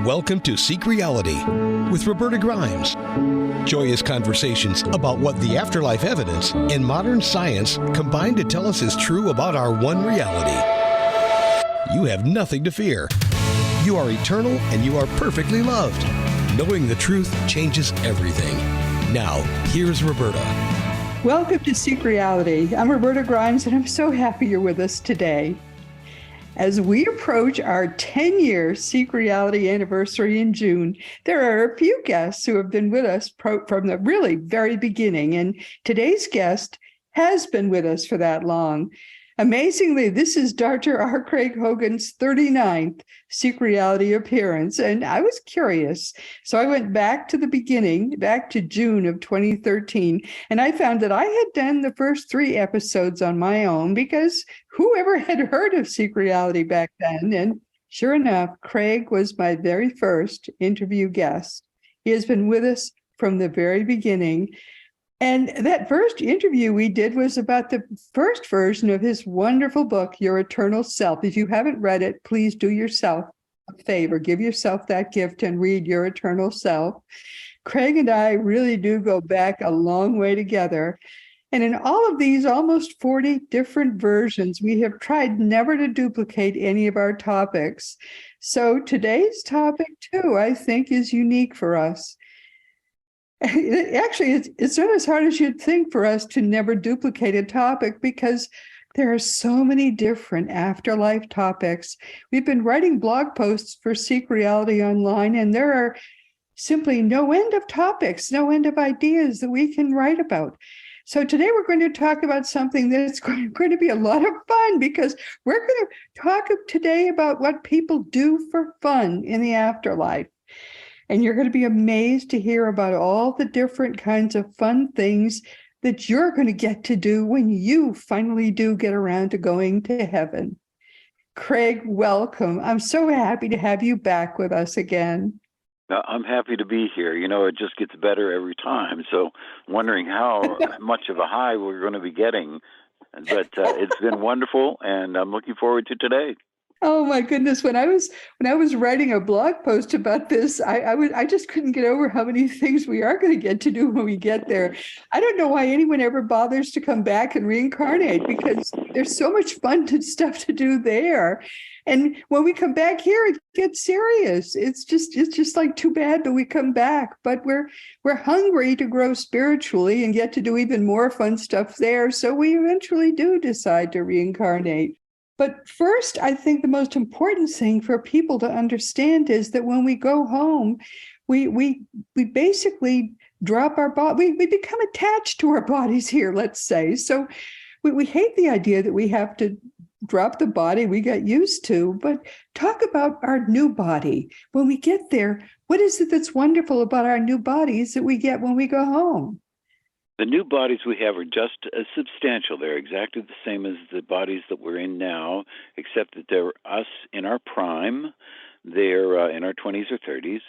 Welcome to Seek Reality with Roberta Grimes. Joyous conversations about what the afterlife evidence and modern science combine to tell us is true about our one reality. You have nothing to fear. You are eternal and you are perfectly loved. Knowing the truth changes everything. Now, here's Roberta. Welcome to Seek Reality. I'm Roberta Grimes, and I'm so happy you're with us today. As we approach our 10-year Seek Reality anniversary in June, there are a few guests who have been with us from the really very beginning, and today's guest has been with us for that long. Amazingly, this is Dr. R. Craig Hogan's 39th Seek Reality appearance, and I was curious. So I went back to the beginning, back to June of 2013, and I found that I had done the first 3 episodes on my own because whoever had heard of Seek Reality back then? And sure enough, Craig was my very first interview guest. He has been with us from the very beginning. And that first interview we did was about the first version of his wonderful book, Your Eternal Self. If you haven't read it, please do yourself a favor. Give yourself that gift and read Your Eternal Self. Craig and I really do go back a long way together. And in all of these almost 40 different versions, we have tried never to duplicate any of our topics. So today's topic, too, I think is unique for us. Actually, it's not as hard as you'd think for us to never duplicate a topic because there are so many different afterlife topics. We've been writing blog posts for Seek Reality Online, and there are simply no end of topics, no end of ideas that we can write about. So today we're going to talk about something that's going to be a lot of fun because we're going to talk today about what people do for fun in the afterlife. And you're going to be amazed to hear about all the different kinds of fun things that you're going to get to do when you finally do get around to going to heaven. Craig, welcome. I'm so happy to have you back with us again. I'm happy to be here. You know, it just gets better every time. So wondering how much of a high we're going to be getting. But it's been wonderful, and I'm looking forward to today. Oh my goodness! When I was writing a blog post about this, I just couldn't get over how many things we are going to get to do when we get there. I don't know why anyone ever bothers to come back and reincarnate because there's so much fun stuff to do there. And when we come back here, it gets serious. It's just like too bad that we come back. But we're hungry to grow spiritually and get to do even more fun stuff there. So we eventually do decide to reincarnate. But first, I think the most important thing for people to understand is that when we go home, we basically drop our body. We become attached to our bodies here, let's say. So we hate the idea that we have to drop the body we got used to, but talk about our new body. When we get there, what is it that's wonderful about our new bodies that we get when we go home? The new bodies we have are just as substantial. They're exactly the same as the bodies that we're in now, except that they're us in our prime. They're in our 20s or 30s.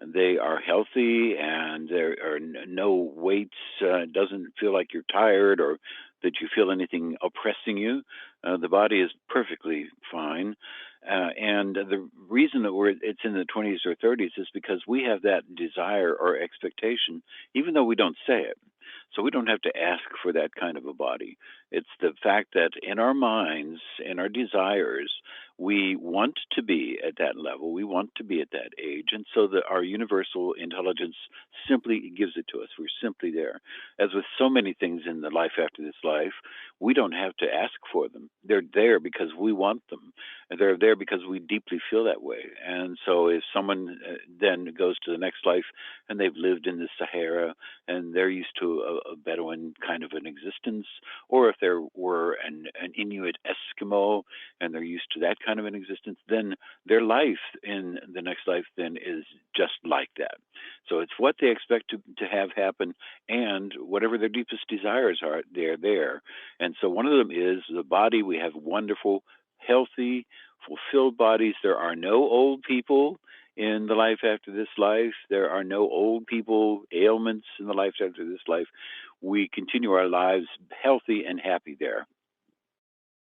They are healthy, and there are no weights. It doesn't feel like you're tired or that you feel anything oppressing you. The body is perfectly fine. And the reason that it's in the 20s or 30s is because we have that desire or expectation, even though we don't say it. So we don't have to ask for that kind of a body. It's the fact that in our minds, in our desires, we want to be at that level. We want to be at that age. And so that our universal intelligence simply gives it to us. We're simply there. As with so many things in the life after this life, we don't have to ask for them. They're there because we want them. And they're there because we deeply feel that way. And so if someone then goes to the next life and they've lived in the Sahara and they're used to a Bedouin kind of an existence, or if there were an Inuit Eskimo and they're used to that kind of an existence, then their life in the next life then is just like that. So it's what they expect to have happen, and whatever their deepest desires are, they're there. And so one of them is the body. We have wonderful, healthy, fulfilled bodies. There are no old people in the life after this life. There are no old people, ailments in the life after this life. We continue our lives healthy and happy there.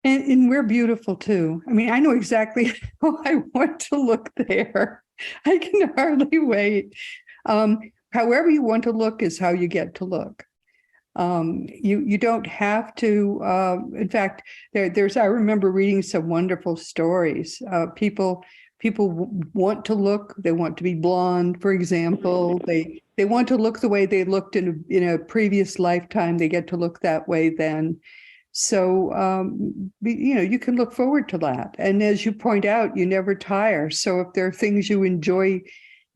And we're beautiful too. I mean, I know exactly how I want to look there. I can hardly wait. However you want to look is how you get to look. You don't have to. In fact, there's. I remember reading some wonderful stories. People want to look. They want to be blonde, for example. They want to look the way they looked in a previous lifetime. They get to look that way then. So you can look forward to that. And as you point out, you never tire. So if there are things you enjoy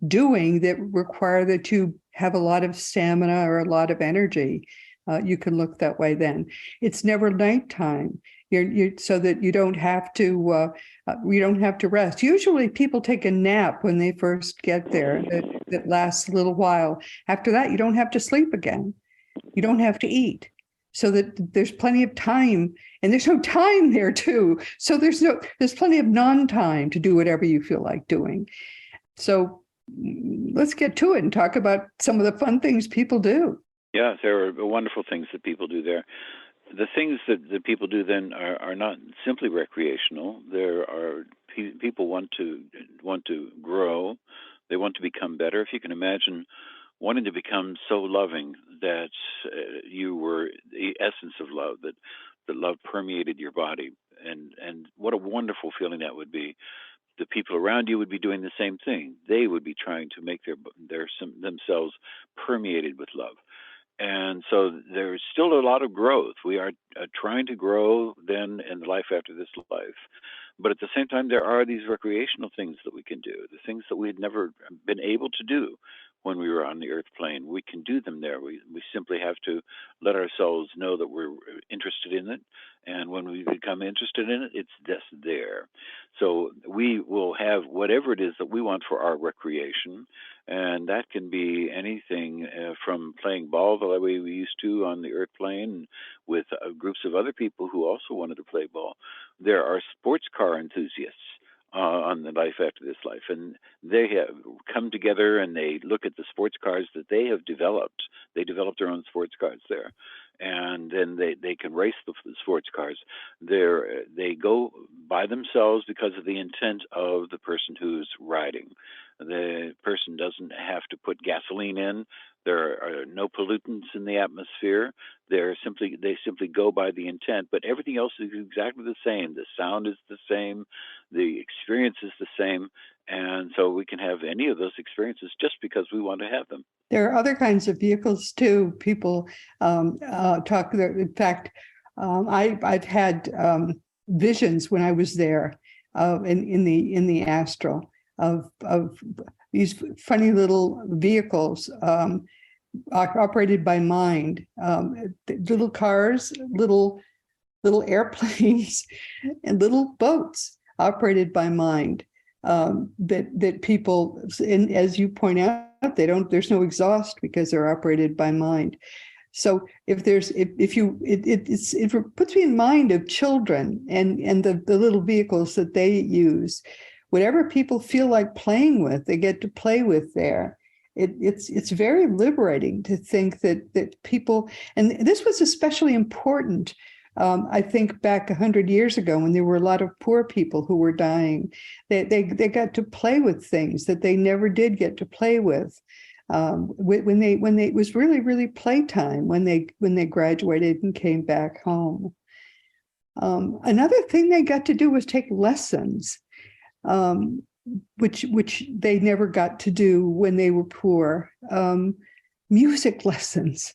doing that require that you have a lot of stamina or a lot of energy, you can look that way then. It's never nighttime. So that you don't have to rest. Usually people take a nap when they first get there that lasts a little while. After that, you don't have to sleep again. You don't have to eat. So that there's plenty of time, and there's no time there too. So there's plenty of non-time to do whatever you feel like doing. So let's get to it and talk about some of the fun things people do. Yeah, there are wonderful things that people do there. The things that people do then are not simply recreational. There are people want to grow. They want to become better. If you can imagine wanting to become so loving that you were the essence of love, that love permeated your body, and what a wonderful feeling that would be. The people around you would be doing the same thing. They would be trying to make themselves permeated with love. And so there's still a lot of growth. We are trying to grow then in the life after this life. But at the same time, there are these recreational things that we can do, the things that we had never been able to do when we were on the earth plane. We can do them there. We simply have to let ourselves know that we're interested in it. And when we become interested in it, it's just there. So we will have whatever it is that we want for our recreation. And that can be anything from playing ball the way we used to on the earth plane with groups of other people who also wanted to play ball. There are sports car enthusiasts on the life after this life, and they have come together and they look at the sports cars that they have developed. They developed their own sports cars there, and then they can race the sports cars. They go by themselves because of the intent of the person who's riding. The person doesn't have to put gasoline in. There are no pollutants in the atmosphere. They simply go by the intent, but everything else is exactly the same. The sound is the same, the experience is the same, and so we can have any of those experiences just because we want to have them. There are other kinds of vehicles too. People talk. In fact, I've had visions when I was there in the astral of these funny little vehicles operated by mind, little cars, little airplanes, and little boats operated by mind. That people, and as you point out, there's no exhaust because they're operated by mind. So it puts me in mind of children and the little vehicles that they use. Whatever people feel like playing with, they get to play with there. It's very liberating to think that people, and this was especially important. I think back 100 years ago when there were a lot of poor people who were dying, they got to play with things that they never did get to play with. When it was really playtime when they graduated and came back home. Another thing they got to do was take lessons, which they never got to do when they were poor. Music lessons.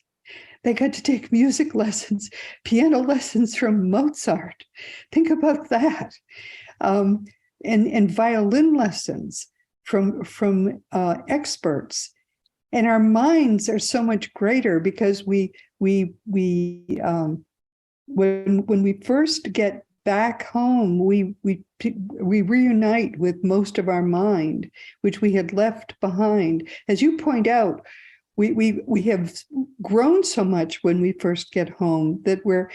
They got to take music lessons, piano lessons from Mozart. Think about that. And violin lessons from experts. And our minds are so much greater because when we first get back home, we reunite with most of our mind, which we had left behind. As you point out, we have grown so much when we first get home that we're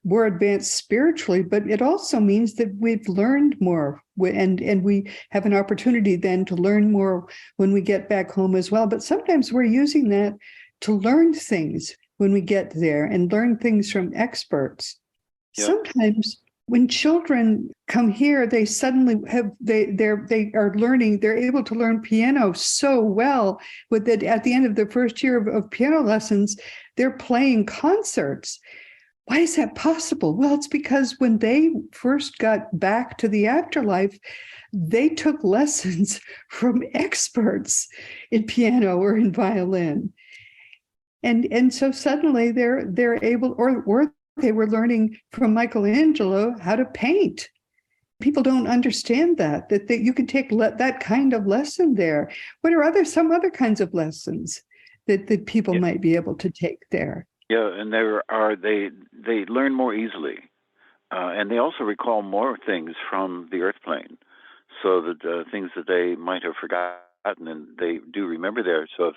more advanced spiritually, but it also means that we've learned more, and we have an opportunity then to learn more when we get back home as well. But sometimes we're using that to learn things when we get there and learn things from experts. Yeah. Sometimes when children come here, they suddenly have they are learning. They're able to learn piano so well. With that, at the end of their first year of piano lessons, they're playing concerts. Why is that possible? Well, it's because when they first got back to the afterlife, they took lessons from experts in piano or in violin, and so suddenly they're able, or they were learning from Michelangelo how to paint. People don't understand that you can take that kind of lesson there. What are some other kinds of lessons that people might be able to take there? Yeah, and they learn more easily, and they also recall more things from the earth plane, so that things that they might have forgotten, and they do remember there. So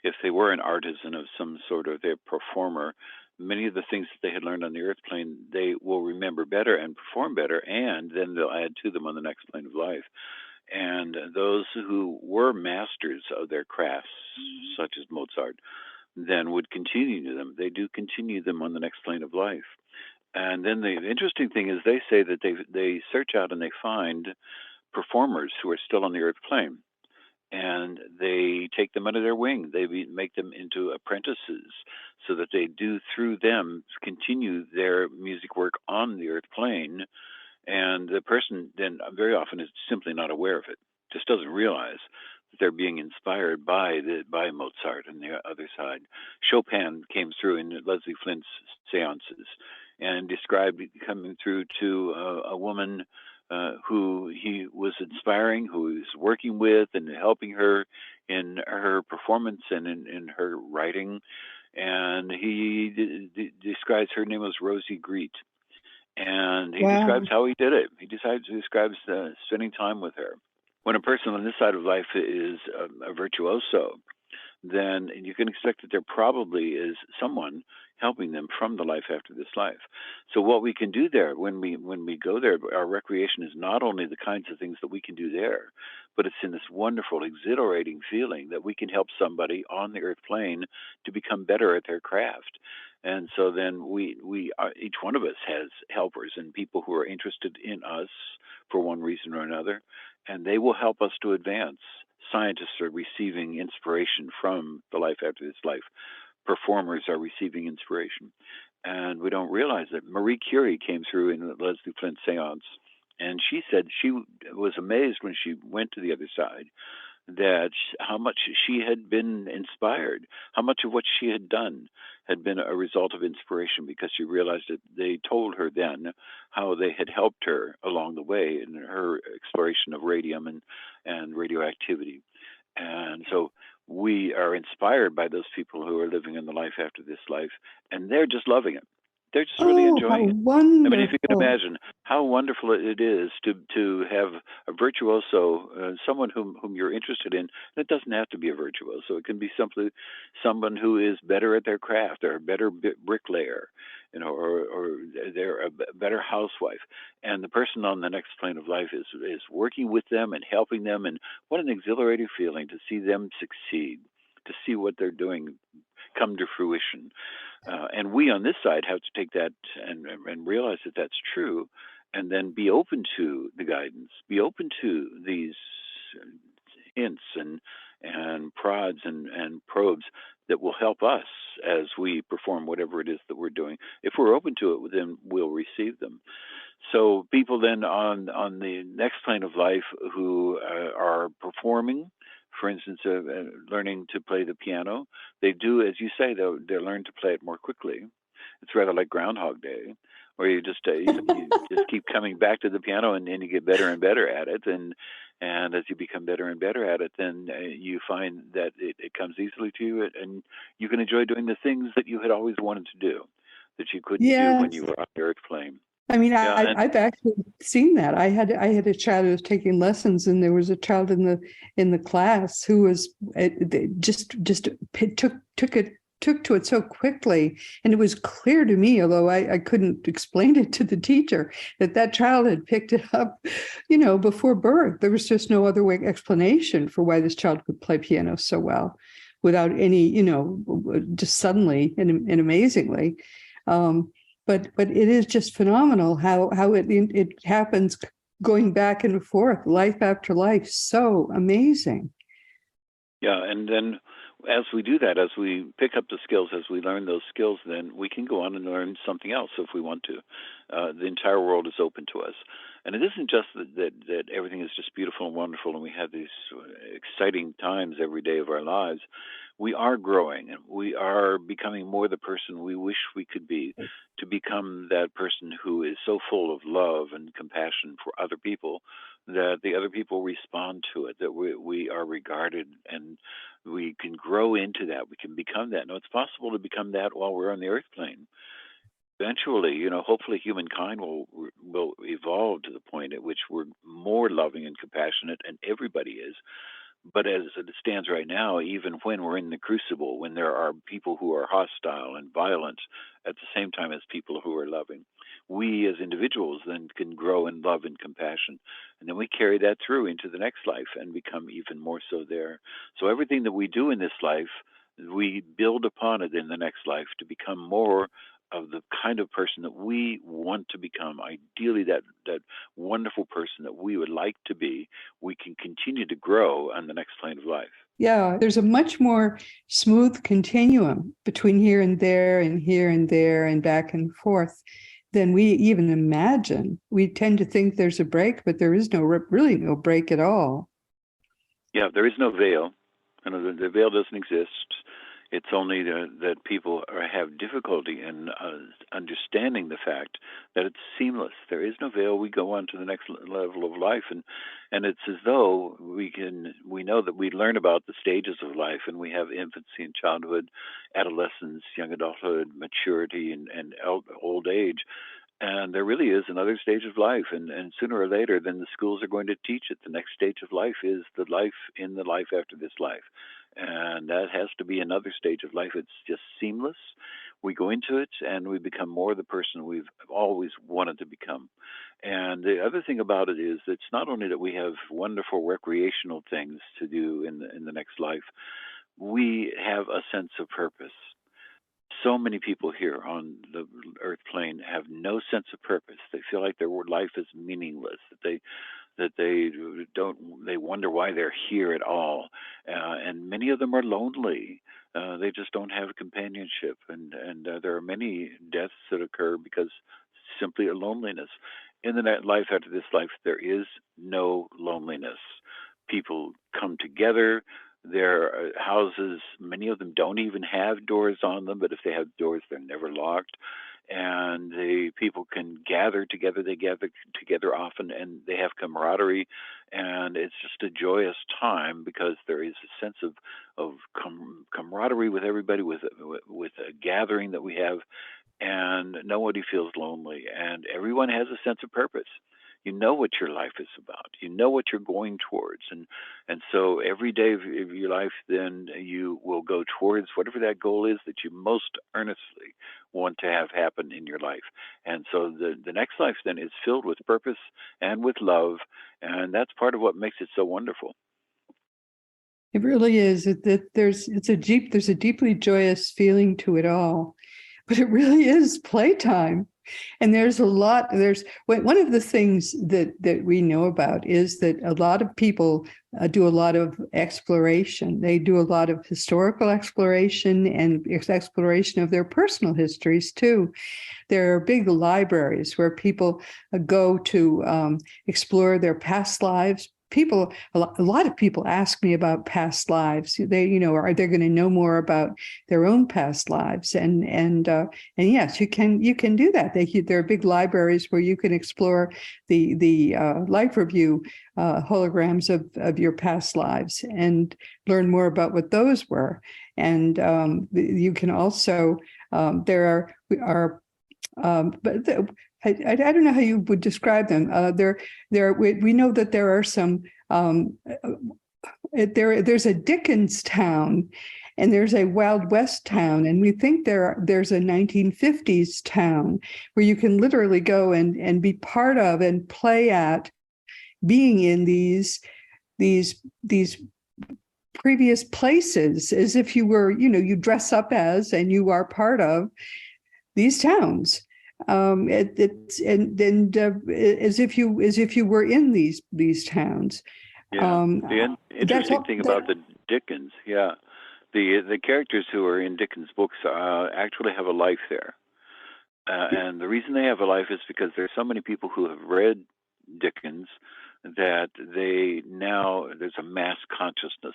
if they were an artisan of some sort, or they're a performer, many of the things that they had learned on the earth plane, they will remember better and perform better, and then they'll add to them on the next plane of life. And those who were masters of their crafts, such as Mozart, then would continue them. They do continue them on the next plane of life. And then the interesting thing is they say that they search out and they find performers who are still on the earth plane, and they take them under their wing. They make them into apprentices so that they do, through them, continue their music work on the earth plane. And the person then very often is simply not aware of it, just doesn't realize that they're being inspired by Mozart and the other side. Chopin came through in Leslie Flint's seances and described coming through to a woman who he was inspiring, who he was working with and helping her in her performance and in her writing. And he describes, her name was Rosie Greet. And he describes how he did it. He describes spending time with her. When a person on this side of life is a virtuoso, then you can expect that there probably is someone helping them from the life after this life. So what we can do there when we go there, our recreation is not only the kinds of things that we can do there, but it's in this wonderful, exhilarating feeling that we can help somebody on the earth plane to become better at their craft. And so then we each one of us has helpers and people who are interested in us for one reason or another, and they will help us to advance. Scientists are receiving inspiration from the life after this life. Performers are receiving inspiration. And we don't realize that Marie Curie came through in the Leslie Flint seance, and she said she was amazed when she went to the other side that how much she had been inspired, how much of what she had done had been a result of inspiration, because she realized that they told her then how they had helped her along the way in her exploration of radium and radioactivity. And so we are inspired by those people who are living in the life after this life, and they're just loving it. They're just really enjoying it. Wonderful. I mean, if you can imagine how wonderful it is to have a virtuoso, someone whom you're interested in. And it doesn't have to be a virtuoso. It can be simply someone who is better at their craft, or a better bricklayer, or they're a better housewife. And the person on the next plane of life is working with them and helping them. And what an exhilarating feeling to see them succeed, to see what they're doing come to fruition. And we on this side have to take that and realize that that's true, and then be open to the guidance, be open to these hints and prods and probes that will help us as we perform whatever it is that we're doing. If we're open to it, then we'll receive them. So people then on the next plane of life who are performing, for instance, learning to play the piano, they do, as you say, they learn to play it more quickly. It's rather like Groundhog Day, where you just keep coming back to the piano, and you get better and better at it. And as you become better and better at it, then you find that it comes easily to you, and you can enjoy doing the things that you had always wanted to do that you couldn't do when you were on the earth plane. I mean, I've actually seen that. I had a child who was taking lessons, and there was a child in the class who was just took to it so quickly, and it was clear to me, although I couldn't explain it to the teacher, that child had picked it up, before birth. There was just no other explanation for why this child could play piano so well, without any, just suddenly and amazingly. but it is just phenomenal how it happens, going back and forth, life after life. So amazing. Yeah, and then as we do that, as we pick up the skills, as we learn those skills, then we can go on and learn something else if we want to. The entire world is open to us. And it isn't just that everything is just beautiful and wonderful and we have these exciting times every day of our lives. We are growing and we are becoming more the person we wish we could be, to become that person who is so full of love and compassion for other people that the other people respond to it, that we are regarded, and we can grow into that. We can become that. Now, it's possible to become that while we're on the earth plane. Eventually, hopefully humankind will evolve to the point at which we're more loving and compassionate, and everybody is. But as it stands right now, even when we're in the crucible, when there are people who are hostile and violent at the same time as people who are loving, we as individuals then can grow in love and compassion. And then we carry that through into the next life and become even more so there. So everything that we do in this life, we build upon it in the next life to become more of the kind of person that we want to become. Ideally, that wonderful person that we would like to be. We can continue to grow on the next plane of life. Yeah, there's a much more smooth continuum between here and there and here and there and back and forth than we even imagine. We tend to think there's a break, but there is really no break at all. Yeah, there is no veil. The veil doesn't exist. It's only that people have difficulty in understanding the fact that it's seamless. There is no veil. We go on to the next level of life, and it's as though we know that we learn about the stages of life, and we have infancy and childhood, adolescence, young adulthood, maturity, and old age. And there really is another stage of life, and sooner or later, then the schools are going to teach it. The next stage of life is the life in the life after this life, and that has to be another stage of life. It's just seamless. We go into it, and we become more the person we've always wanted to become. And the other thing about it is, it's not only that we have wonderful recreational things to do in the next life. We have a sense of purpose. So many people here on the earth plane have no sense of purpose. They feel like their life is meaningless, they wonder why they're here at all, and many of them are lonely. They just don't have companionship, and there are many deaths that occur because simply of loneliness. In the life after this life, there is no loneliness. People come together. Their houses, many of them don't even have doors on them, but if they have doors, they're never locked. And the people can gather together. They gather together often, and they have camaraderie. And it's just a joyous time because there is a sense of camaraderie with everybody, with a gathering that we have, and nobody feels lonely. And everyone has a sense of purpose. You know what your life is about. You know what you're going towards. And so every day of your life, then you will go towards whatever that goal is that you most earnestly want to have happen in your life. And so the next life then is filled with purpose and with love. And that's part of what makes it so wonderful. It really is. There's a deeply joyous feeling to it all, but it really is playtime. And there's one of the things that we know about is that a lot of people do a lot of exploration. They do a lot of historical exploration and exploration of their personal histories too. There are big libraries where people go to explore their past lives. A lot of people ask me about past lives. Are they going to know more about their own past lives? And yes, you can do that. There are big libraries where you can explore the life review holograms of your past lives and learn more about what those were. And you can also there are but I don't know how you would describe them. We know that there are some. There's a Dickens town, and there's a Wild West town, and we think there's a 1950s town where you can literally go and be part of and play at being in these previous places, as if you were, you dress up as and you are part of these towns. It's and as if you were in these towns. Yeah. The That's interesting all. thing about the Dickens, yeah, the characters who are in Dickens books actually have a life there. And the reason they have a life is because there's so many people who have read Dickens that there's a mass consciousness.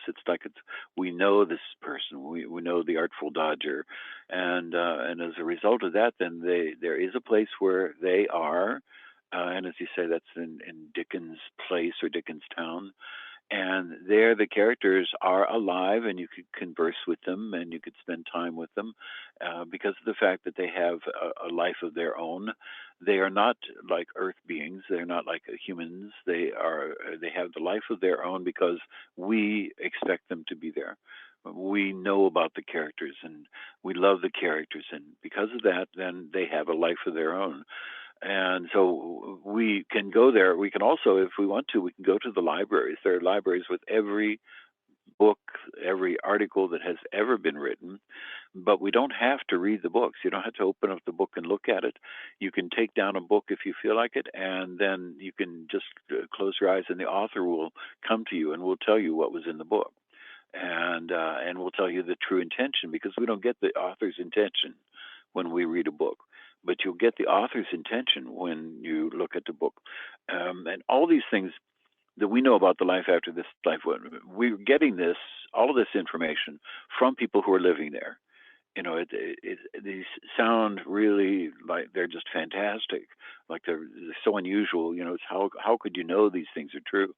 We know this person, we know the Artful Dodger, and as a result of that, then there is a place where they are, and as you say, that's in Dickens Place or Dickens Town, and there the characters are alive and you could converse with them and you could spend time with them because of the fact that they have a life of their own. They are not like earth beings, they're not like humans. They have the life of their own because we expect them to be there. We know about the characters and we love the characters, and because of that then they have a life of their own. And so we can go there. We can also, if we want to, we can go to the libraries. There are libraries with every book, every article that has ever been written, but we don't have to read the books. You don't have to open up the book and look at it. You can take down a book if you feel like it, and then you can just close your eyes and the author will come to you and will tell you what was in the book. And we'll tell you the true intention, because we don't get the author's intention when we read a book, but you'll get the author's intention when you look at the book. And all these things that we know about the life after this life, we're getting all of this information from people who are living there. You know, these sound really like they're just fantastic, like they're so unusual. You know, it's how could you know these things are true?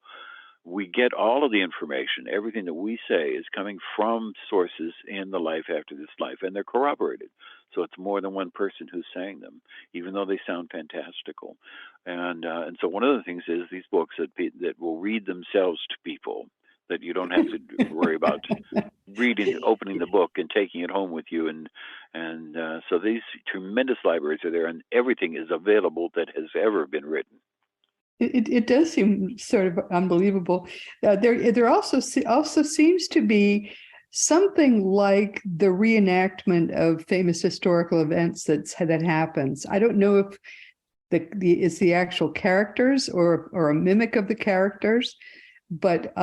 We get all of the information. Everything that we say is coming from sources in the life after this life, and they're corroborated. So it's more than one person who's saying them, even though they sound fantastical. And so one of the things is these books that will read themselves to people, that you don't have to worry about opening the book and taking it home with you. And so these tremendous libraries are there, and everything is available that has ever been written. It does seem sort of unbelievable. There also seems to be something like the reenactment of famous historical events that happens. I don't know if it's the actual characters or a mimic of the characters, but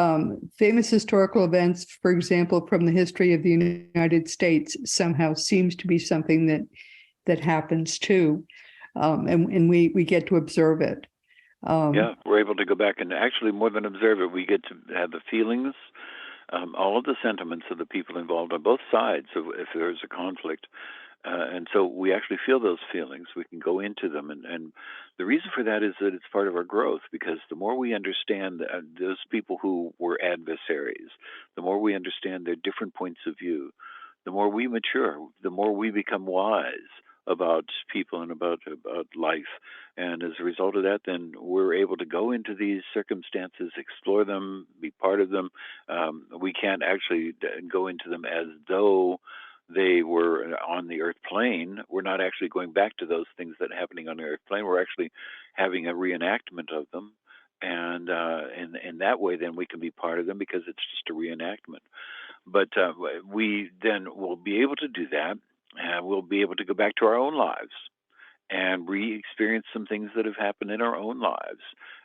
famous historical events, for example, from the history of the United States, somehow seems to be something that happens too, and we get to observe it. Yeah, we're able to go back and actually more than observe it, we get to have the feelings, all of the sentiments of the people involved on both sides if there's a conflict. And so we actually feel those feelings. We can go into them. And the reason for that is that it's part of our growth, because the more we understand those people who were adversaries, the more we understand their different points of view, the more we mature, the more we become wise about people and about life. And as a result of that, then we're able to go into these circumstances, explore them, be part of them. We can't actually go into them as though they were on the earth plane. We're not actually going back to those things that are happening on the earth plane. We're actually having a reenactment of them. And in that way, then we can be part of them because it's just a reenactment. But we then will be able to do that. And we'll be able to go back to our own lives and re-experience some things that have happened in our own lives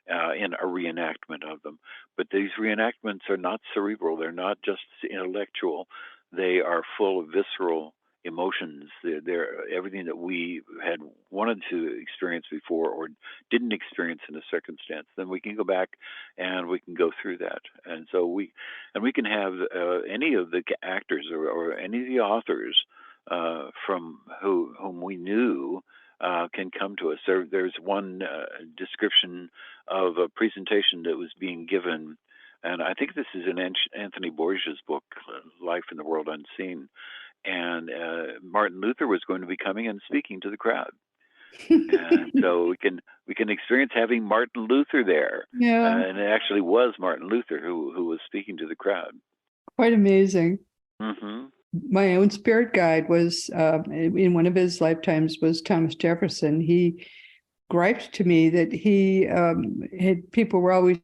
in a reenactment of them. But these reenactments are not cerebral. They're not just intellectual. They are full of visceral emotions. They're everything that we had wanted to experience before or didn't experience in a circumstance. Then we can go back and we can go through that. And so we can have any of the actors or any of the authors from whom we knew can come to us. There's one description of a presentation that was being given, and I think this is in Anthony Borgia's book, Life in the World Unseen. And Martin Luther was going to be coming and speaking to the crowd. And so we can experience having Martin Luther there. Yeah. And it actually was Martin Luther who was speaking to the crowd. Quite amazing. Mm-hmm. My own spirit guide was in one of his lifetimes was Thomas Jefferson. He griped to me that he had people were always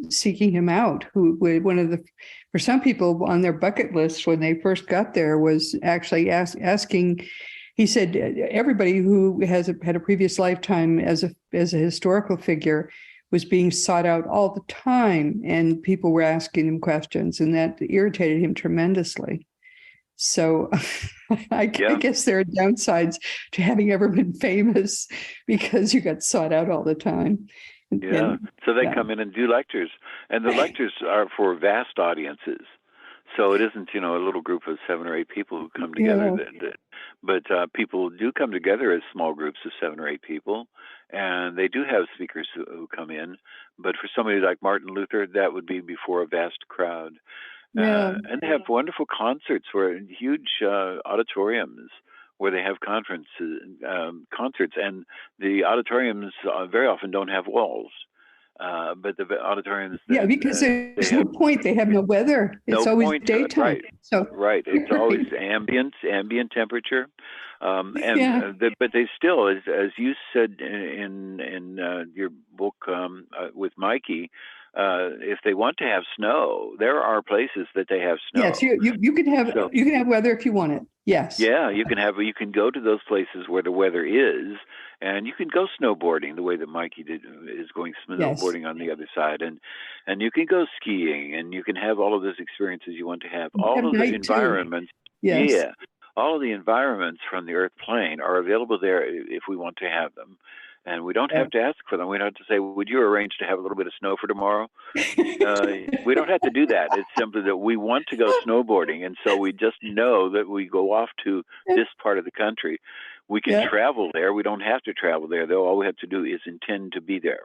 seeking him out. For some people on their bucket list when they first got there was actually asking He said everybody who had a previous lifetime as a historical figure was being sought out all the time, and people were asking him questions, and that irritated him tremendously. So I guess there are downsides to having ever been famous because you got sought out all the time. So they come in and do lectures, and the lectures are for vast audiences. So it isn't, a little group of 7 or 8 people who come together. But people do come together as small groups of 7 or 8 people, and they do have speakers who come in. But for somebody like Martin Luther, that would be before a vast crowd. And they have wonderful concerts where huge auditoriums where they have concerts, and the auditoriums very often don't have walls. But the auditoriums, because there's no point. They have no weather. It's always daytime. Right. So it's always ambient temperature, but they still, as you said in your book with Mikey, if they want to have snow, there are places that they have snow. Yes, you can have weather if you want it. Yes. Yeah, you can go to those places where the weather is, and you can go snowboarding the way that Mikey is going snowboarding on the other side, and you can go skiing, and you can have all of those experiences you want to have. All of the environments, all of the environments from the Earth plane are available there if we want to have them. And we don't have to ask for them. We don't have to say, would you arrange to have a little bit of snow for tomorrow? We don't have to do that. It's simply that we want to go snowboarding. And so we just know that we go off to this part of the country. We can travel there. We don't have to travel there, though. All we have to do is intend to be there.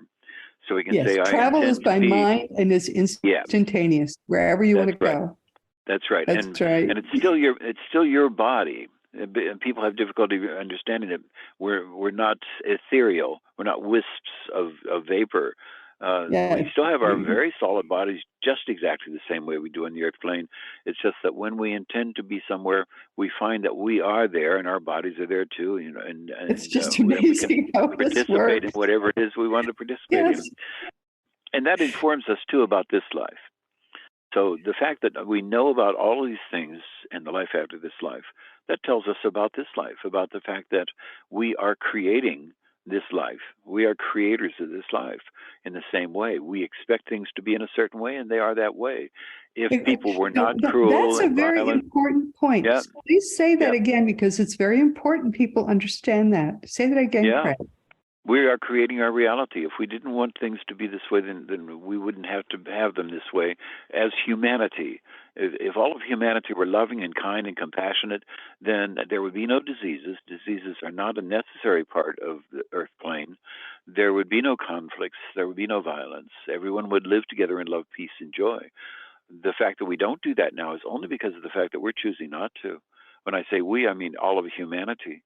So we can say, travel is by mind and is instantaneous, wherever you want to go. That's right. And it's still your body. And people have difficulty understanding that we're not ethereal. We're not wisps of vapor. We still have our very solid bodies just exactly the same way we do on the Earth plane. It's just that when we intend to be somewhere, we find that we are there and our bodies are there too. And it's just amazing how this participate in whatever it is we want to participate in. And that informs us too about this life. So the fact that we know about all of these things and the life after this life, that tells us about this life, about the fact that we are creating this life. We are creators of this life in the same way. We expect things to be in a certain way, and they are that way. If people were not cruel that's a very important point. Yeah. So please say that again, because it's very important people understand that. Say that again, Craig. We are creating our reality. If we didn't want things to be this way, then we wouldn't have to have them this way as humanity. If all of humanity were loving and kind and compassionate, then there would be no diseases. Diseases are not a necessary part of the Earth plane. There would be no conflicts. There would be no violence. Everyone would live together in love, peace, and joy. The fact that we don't do that now is only because of the fact that we're choosing not to. When I say we, I mean all of humanity.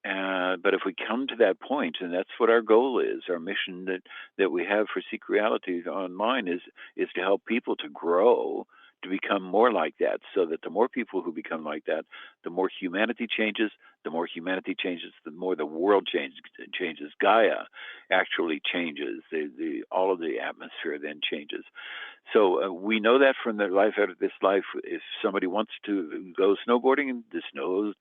But if we come to that point, and that's what our goal is, our mission that we have for Seek Reality Online is to help people to grow, to become more like that, so that the more people who become like that, the more humanity changes. The more humanity changes, the more the world changes. Gaia actually changes. All of the atmosphere then changes. So we know that from the life out of this life. If somebody wants to go snowboarding, and the snow is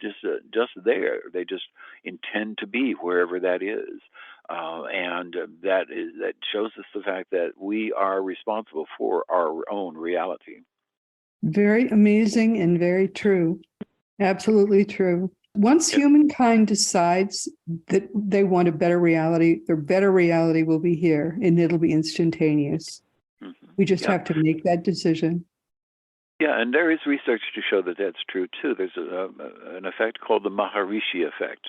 just there. They just intend to be wherever that is. And that shows us the fact that we are responsible for our own reality. Very amazing and very true. Absolutely true. Once humankind decides that they want a better reality, their better reality will be here, and it'll be instantaneous. Mm-hmm. We just have to make that decision. Yeah, and there is research to show that that's true, too. There's an effect called the Maharishi effect.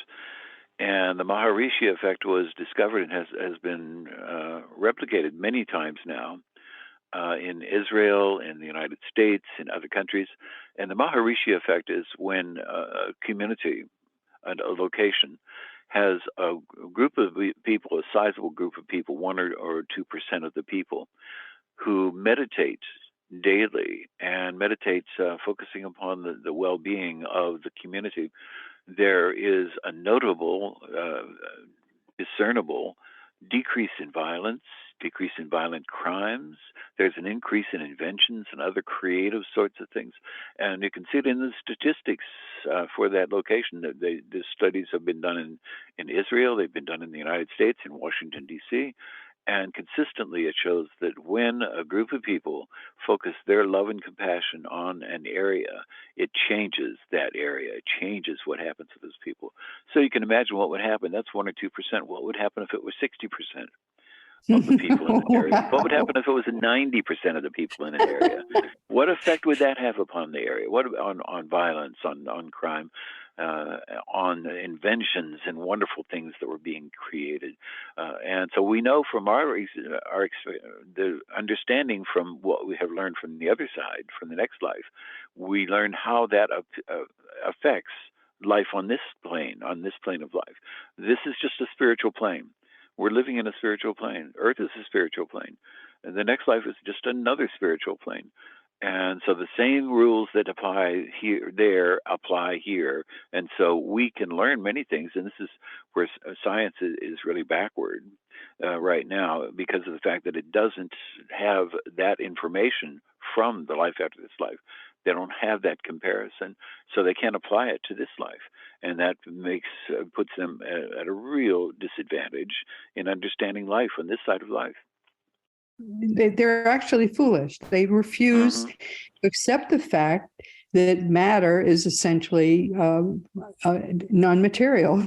And the Maharishi effect was discovered and has been replicated many times now in Israel, in the United States, in other countries. And the Maharishi effect is when a community, a location, has a group of people, a sizable group of people, 1 or 2% of the people, who meditate daily and meditates focusing upon the well-being of the community. There is a notable, discernible decrease in violence, decrease in violent crimes. There's an increase in inventions and other creative sorts of things. And you can see it in the statistics for that location. The studies have been done in Israel, they've been done in the United States, in Washington, D.C., and consistently it shows that when a group of people focus their love and compassion on an area, it changes that area. It changes what happens to those people. So you can imagine what would happen. That's 1 or 2%. What would happen if it was 60% of the people in an area? What would happen if it was 90% of the people in an area? What effect would that have upon the area? What on violence, on crime, on inventions and wonderful things that were being created? And so we know from the understanding from what we have learned from the other side, from the next life, we learn how that affects life on this plane of life. This is just a spiritual plane. We're living in a spiritual plane. Earth is a spiritual plane. And the next life is just another spiritual plane. And so the same rules that apply there apply here. And so we can learn many things. And this is where science is really backward right now, because of the fact that it doesn't have that information from the life after this life. They don't have that comparison, so they can't apply it to this life. And that puts them at a real disadvantage in understanding life on this side of life. They're actually foolish. They refuse to accept the fact that matter is essentially non-material.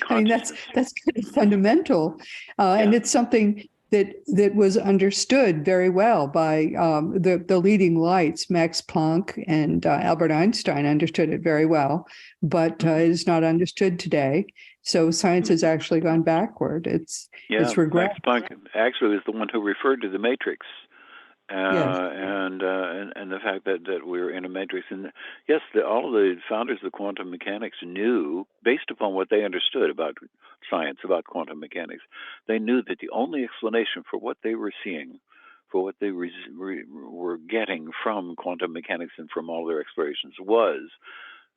I mean, that's kind of fundamental, and it's something that was understood very well by the leading lights. Max Planck and Albert Einstein understood it very well, but it is not understood today. So science has actually gone backward. It's regret. Max Planck actually was the one who referred to the matrix, and the fact that we're in a matrix. And yes, all of the founders of quantum mechanics knew, based upon what they understood about science, about quantum mechanics, they knew that the only explanation for what they were seeing, for what they were getting from quantum mechanics and from all their explorations, was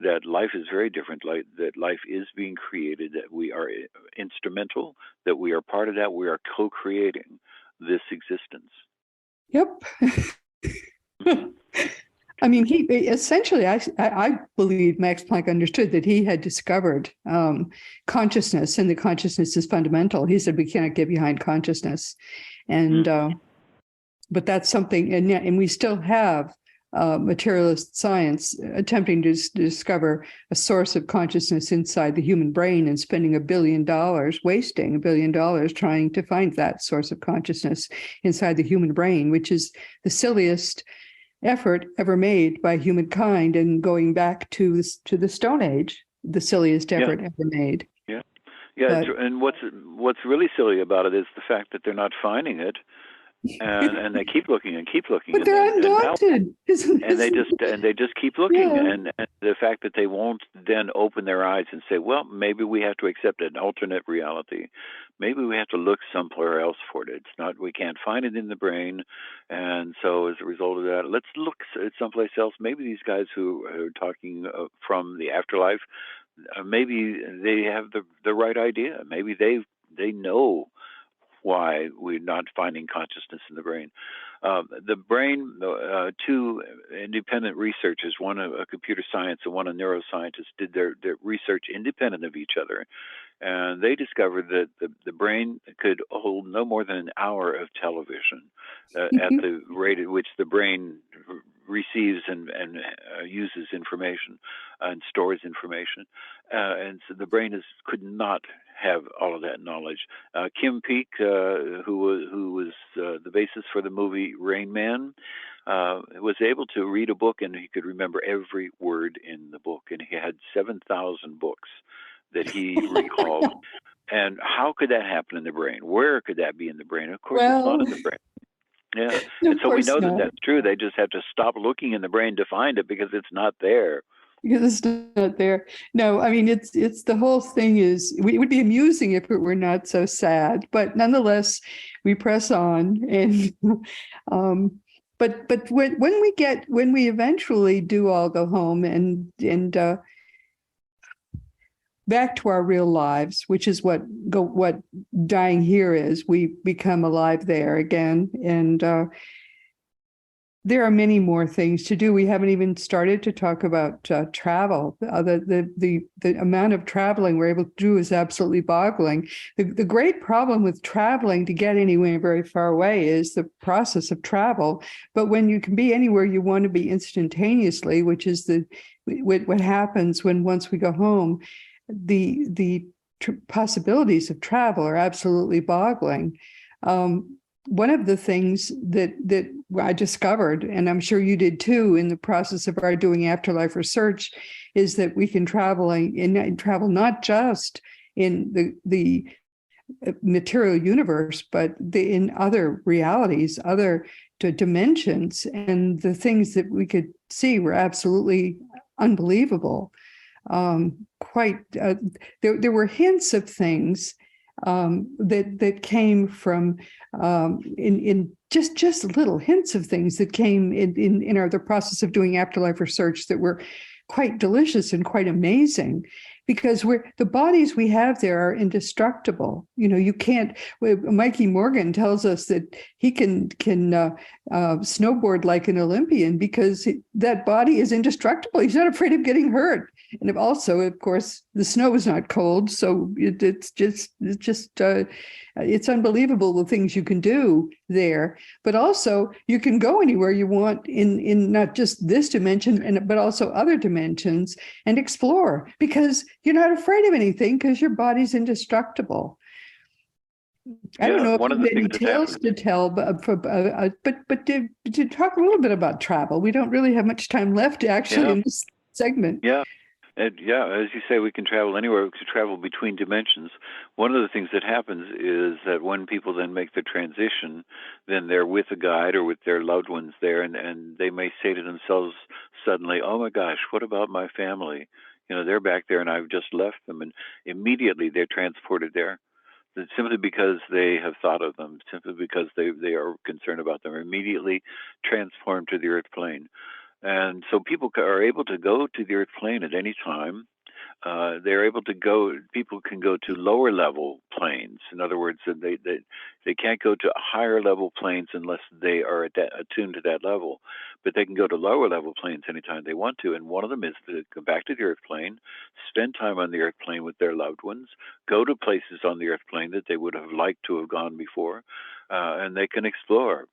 that life is very different, that life is being created, that we are instrumental, that we are part of that, we are co-creating this existence. Yep. I mean, he essentially, I believe Max Planck understood that he had discovered consciousness, and the consciousness is fundamental. He said we cannot get behind consciousness, and but that's something, and we still have materialist science attempting to discover a source of consciousness inside the human brain and spending wasting $1 billion trying to find that source of consciousness inside the human brain, which is the silliest effort ever made by humankind, and going back to the Stone Age, the silliest effort ever made. And what's really silly about it is the fact that they're not finding it. And they keep looking and keep looking, but they're undaunted, and they just keep looking, and the fact that they won't then open their eyes and say, well, maybe we have to accept an alternate reality, maybe we have to look somewhere else for it. It's not, we can't find it in the brain, and so as a result of that, let's look at someplace else. Maybe these guys who are talking from the afterlife, maybe they have the right idea. Maybe they know why we're not finding consciousness in the brain. The brain, two independent researchers, one a computer science and one a neuroscientist, did their research independent of each other. And they discovered that the brain could hold no more than an hour of television at the rate at which the brain receives and uses information and stores information. And so the brain could not have all of that knowledge. Kim Peek, who was the basis for the movie Rain Man, was able to read a book, and he could remember every word in the book. And he had 7,000 books that he recalled. And how could that happen in the brain? Where could that be in the brain? Of course, it's not in the brain. Yeah, and so we know that that's true. They just have to stop looking in the brain to find it, because it's not there. Because it's not there. No, I mean, it's the whole thing is, it would be amusing if it were not so sad, but nonetheless, we press on. And but when we eventually do all go home, and back to our real lives, which is what dying here is. We become alive there again, and there are many more things to do. We haven't even started to talk about travel. The amount of traveling we're able to do is absolutely boggling. The great problem with traveling to get anywhere very far away is the process of travel. But when you can be anywhere you want to be instantaneously, which is what happens once we go home, the possibilities of travel are absolutely boggling. One of the things that I discovered, and I'm sure you did too, in the process of our doing afterlife research, is that we can travel not just in the material universe, but in other realities, other dimensions, and the things that we could see were absolutely unbelievable. There were hints of things that came from in just little hints of things that came in the process of doing afterlife research that were quite delicious and quite amazing, because the bodies we have there are indestructible. You can't. Mikey Morgan tells us that he can snowboard like an Olympian because that body is indestructible. He's not afraid of getting hurt. And also, of course, the snow is not cold, so it's unbelievable the things you can do there. But also, you can go anywhere you want in not just this dimension, but also other dimensions, and explore, because you're not afraid of anything because your body's indestructible. I don't know if you have any tales to tell, but to talk a little bit about travel. We don't really have much time left, actually, in this segment. Yeah. And as you say, we can travel anywhere. We can travel between dimensions. One of the things that happens is that when people then make the transition, then they're with a guide or with their loved ones there, and they may say to themselves suddenly, "Oh my gosh, what about my family? They're back there and I've just left them." And immediately they're transported there. Simply because they have thought of them, simply because they are concerned about them, are immediately transformed to the earth plane. And so people are able to go to the earth plane at any time. They're able to go. People can go to lower level planes. In other words, they can't go to higher level planes unless they are attuned to that level. But they can go to lower level planes anytime they want to. And one of them is to go back to the earth plane, spend time on the earth plane with their loved ones, go to places on the earth plane that they would have liked to have gone before, and they can explore.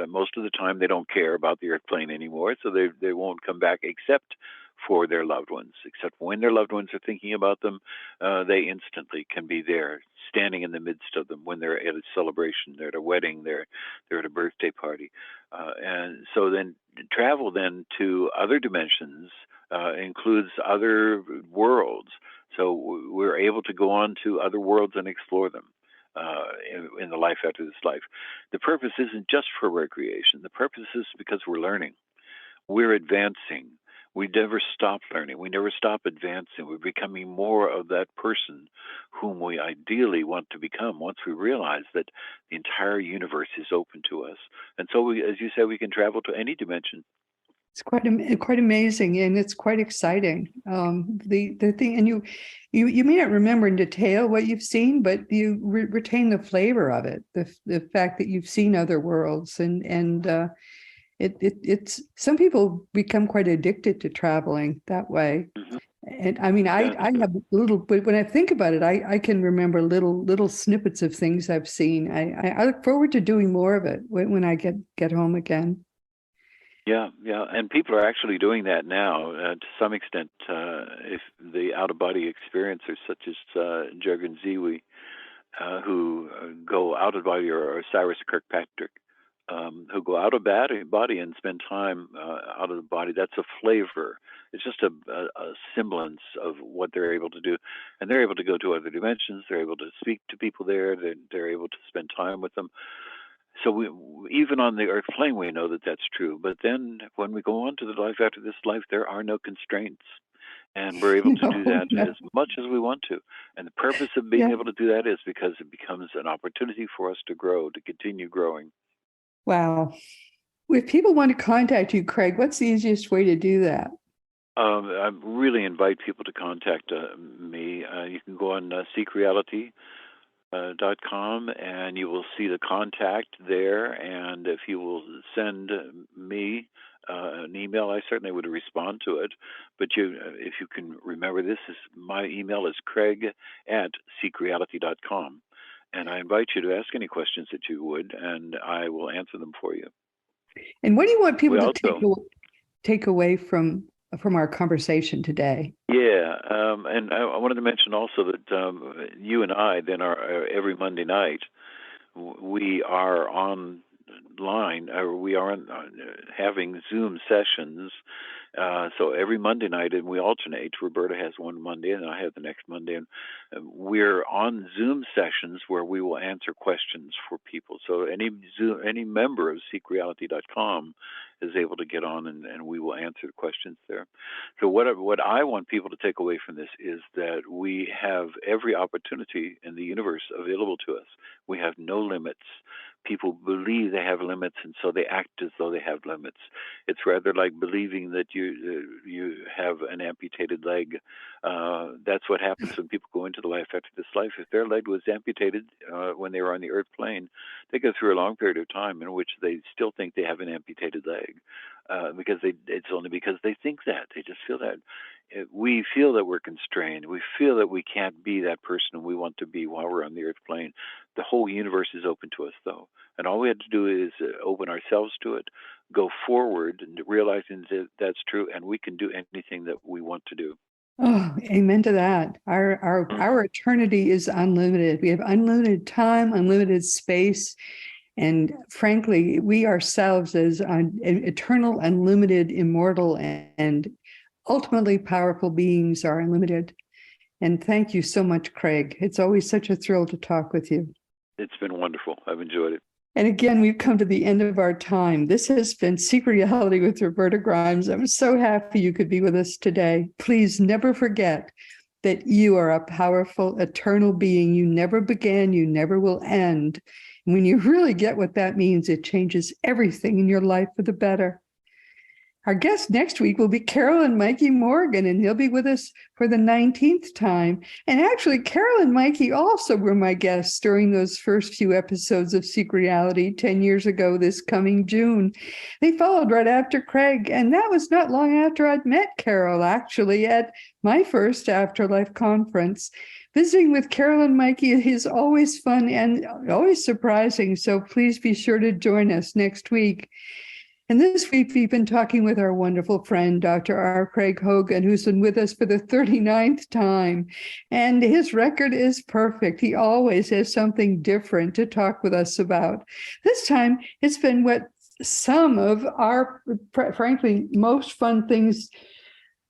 Most of the time, they don't care about the earth plane anymore, so they won't come back except for their loved ones. Except when their loved ones are thinking about them, they instantly can be there, standing in the midst of them when they're at a celebration, they're at a wedding, they're at a birthday party. And so then travel then to other dimensions includes other worlds. So we're able to go on to other worlds and explore them in the life after this life. The purpose isn't just for recreation. The purpose is because we're learning. We're advancing. We never stop learning. We never stop advancing. We're becoming more of that person whom we ideally want to become once we realize that the entire universe is open to us. And so, as you said, we can travel to any dimension. It's quite amazing, and it's quite exciting. The thing, and you may not remember in detail what you've seen, but you retain the flavor of it. The fact that you've seen other worlds, and it's some people become quite addicted to traveling that way. Mm-hmm. And I mean, I have little, but when I think about it, I can remember little snippets of things I've seen. I look forward to doing more of it when I get home again. Yeah, and people are actually doing that now to some extent. If the out-of-body experiencers, such as Jurgen Ziwi, who go out of body, or Cyrus Kirkpatrick, who go out of body and spend time out of the body, that's a flavor. It's just a semblance of what they're able to do. And they're able to go to other dimensions. They're able to speak to people there. They're able to spend time with them. So even on the earth plane, we know that that's true. But then when we go on to the life after this life, there are no constraints. And we're able to do that as much as we want to. And the purpose of being able to do that is because it becomes an opportunity for us to grow, to continue growing. Wow. If people want to contact you, Craig, what's the easiest way to do that? I really invite people to contact me. You can go on seekreality.com, and you will see the contact there. And if you will send me an email, I certainly would respond to it. But if you can remember, my email is craig@seekreality.com. And I invite you to ask any questions that you would, and I will answer them for you. And what do you want people to take away from our conversation today? Yeah, and I wanted to mention also that you and I then are every Monday night we are online, or we are having Zoom sessions. So every Monday night, and we alternate. Roberta has one Monday, and I have the next Monday, and we're on Zoom sessions where we will answer questions for people. So any member of SeekReality.com is able to get on, and we will answer the questions there. So what I want people to take away from this is that we have every opportunity in the universe available to us. We have no limits. People believe they have limits, and so they act as though they have limits. It's rather like believing that you have an amputated leg. That's what happens when people go into the life after this life. If their leg was amputated when they were on the earth plane, they go through a long period of time in which they still think they have an amputated leg, because it's only because they think that. They just feel that. We feel that we're constrained. We feel that we can't be that person we want to be while we're on the earth plane. The whole universe is open to us, though. And all we have to do is open ourselves to it, go forward, and realizing that that's true, and we can do anything that we want to do. Oh, amen to that. Our eternity is unlimited. We have unlimited time, unlimited space. And frankly, we ourselves as eternal, unlimited, immortal, and ultimately powerful beings are unlimited. And thank you so much, Craig. It's always such a thrill to talk with you. It's been wonderful. I've enjoyed it. And again, we've come to the end of our time. This has been Seek Reality with Roberta Grimes. I'm so happy you could be with us today. Please never forget that you are a powerful, eternal being. You never began, you never will end. And when you really get what that means, it changes everything in your life for the better. Our guest next week will be Carol and Mikey Morgan, and he'll be with us for the 19th time. And actually, Carol and Mikey also were my guests during those first few episodes of Seek Reality 10 years ago this coming June. They followed right after Craig, and that was not long after I'd met Carol, actually, at my first Afterlife conference. Visiting with Carol and Mikey is always fun and always surprising, so please be sure to join us next week. And this week, we've been talking with our wonderful friend, Dr. R. Craig Hogan, who's been with us for the 39th time. And his record is perfect. He always has something different to talk with us about. This time, it's been what some of our, frankly, most fun things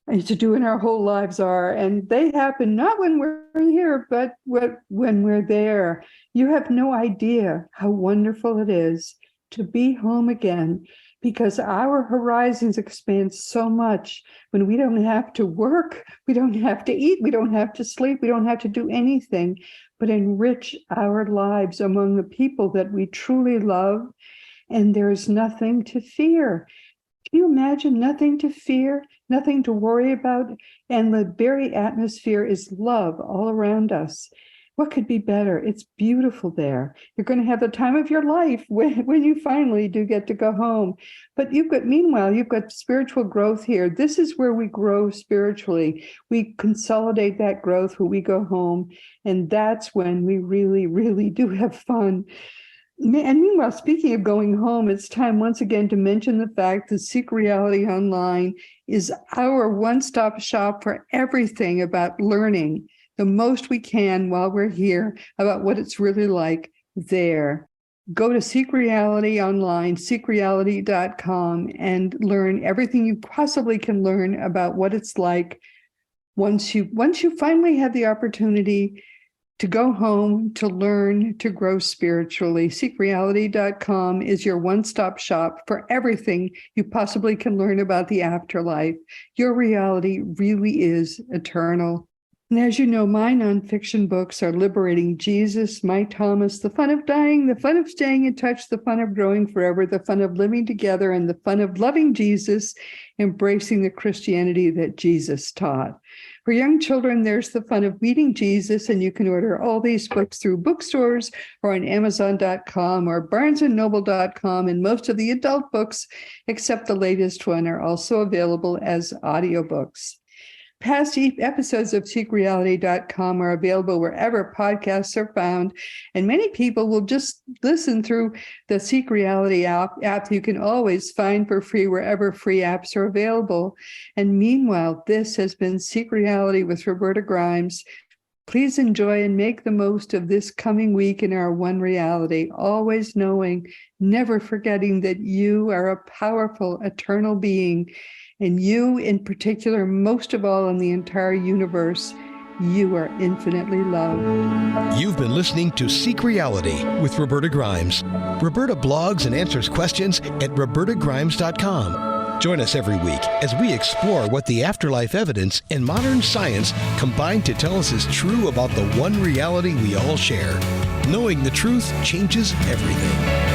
to do in our whole lives are. And they happen not when we're here, but when we're there. You have no idea how wonderful it is to be home again, because our horizons expand so much when we don't have to work, we don't have to eat, we don't have to sleep, we don't have to do anything but enrich our lives among the people that we truly love. And there's nothing to fear. Can you imagine? Nothing to fear, nothing to worry about, and the very atmosphere is love all around us. What could be better? It's beautiful there. You're going to have the time of your life when you finally do get to go home. But meanwhile, you've got spiritual growth here. This is where we grow spiritually. We consolidate that growth when we go home. And that's when we really, really do have fun. And meanwhile, speaking of going home, it's time once again to mention the fact that Seek Reality Online is our one-stop shop for everything about learning the most we can while we're here about what it's really like there. Go to Seek Reality Online, seekreality.com, and learn everything you possibly can learn about what it's like once you finally have the opportunity to go home, to learn, to grow spiritually. Seekreality.com is your one-stop shop for everything you possibly can learn about the afterlife. Your reality really is eternal. And as you know, my nonfiction books are Liberating Jesus, My Thomas, The Fun of Dying, The Fun of Staying in Touch, The Fun of Growing Forever, The Fun of Living Together, and The Fun of Loving Jesus, Embracing the Christianity that Jesus taught. For young children, there's The Fun of Meeting Jesus, and you can order all these books through bookstores or on Amazon.com or BarnesandNoble.com, and most of the adult books, except the latest one, are also available as audiobooks. Past episodes of SeekReality.com are available wherever podcasts are found, and many people will just listen through the Seek Reality app you can always find for free wherever free apps are available. And meanwhile, this has been Seek Reality with Roberta Grimes. Please enjoy and make the most of this coming week in our one reality, always knowing, never forgetting that you are a powerful, eternal being. And you in particular, most of all in the entire universe, you are infinitely loved. You've been listening to Seek Reality with Roberta Grimes. Roberta blogs and answers questions at robertagrimes.com. Join us every week as we explore what the afterlife evidence and modern science combine to tell us is true about the one reality we all share. Knowing the truth changes everything.